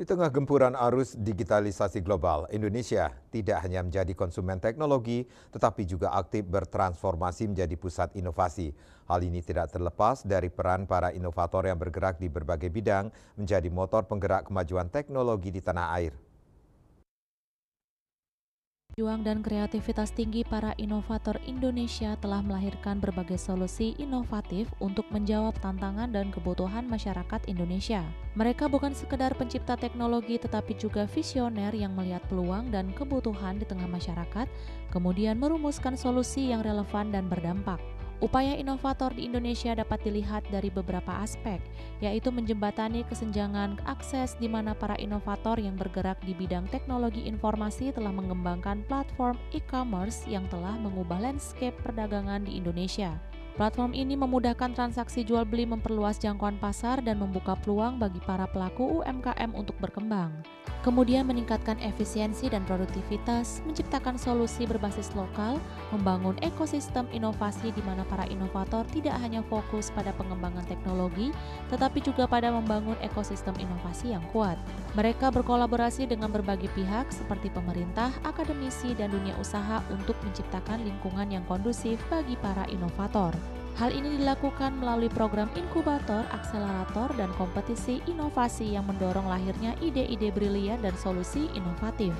Di tengah gempuran arus digitalisasi global, Indonesia tidak hanya menjadi konsumen teknologi, tetapi juga aktif bertransformasi menjadi pusat inovasi. Hal ini tidak terlepas dari peran para inovator yang bergerak di berbagai bidang menjadi motor penggerak kemajuan teknologi di tanah air. Juang dan kreativitas tinggi para inovator Indonesia telah melahirkan berbagai solusi inovatif untuk menjawab tantangan dan kebutuhan masyarakat Indonesia. Mereka bukan sekedar pencipta teknologi tetapi juga visioner yang melihat peluang dan kebutuhan di tengah masyarakat, kemudian merumuskan solusi yang relevan dan berdampak. Upaya inovator di Indonesia dapat dilihat dari beberapa aspek, yaitu menjembatani kesenjangan akses di mana para inovator yang bergerak di bidang teknologi informasi telah mengembangkan platform e-commerce yang telah mengubah landscape perdagangan di Indonesia. Platform ini memudahkan transaksi jual beli, memperluas jangkauan pasar, dan membuka peluang bagi para pelaku UMKM untuk berkembang. Kemudian meningkatkan efisiensi dan produktivitas, menciptakan solusi berbasis lokal, membangun ekosistem inovasi di mana para inovator tidak hanya fokus pada pengembangan teknologi, tetapi juga pada membangun ekosistem inovasi yang kuat. Mereka berkolaborasi dengan berbagai pihak seperti pemerintah, akademisi, dan dunia usaha untuk menciptakan lingkungan yang kondusif bagi para inovator. Hal ini dilakukan melalui program inkubator, akselerator, dan kompetisi inovasi yang mendorong lahirnya ide-ide brilian dan solusi inovatif.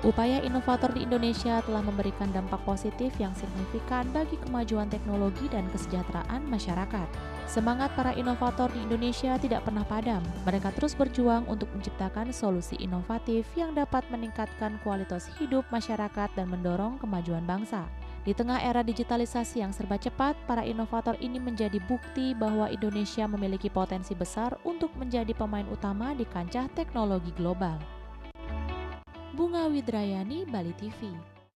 Upaya inovator di Indonesia telah memberikan dampak positif yang signifikan bagi kemajuan teknologi dan kesejahteraan masyarakat. Semangat para inovator di Indonesia tidak pernah padam. Mereka terus berjuang untuk menciptakan solusi inovatif yang dapat meningkatkan kualitas hidup masyarakat dan mendorong kemajuan bangsa. Di tengah era digitalisasi yang serba cepat, para inovator ini menjadi bukti bahwa Indonesia memiliki potensi besar untuk menjadi pemain utama di kancah teknologi global. Bunga Widrayani, Bali TV.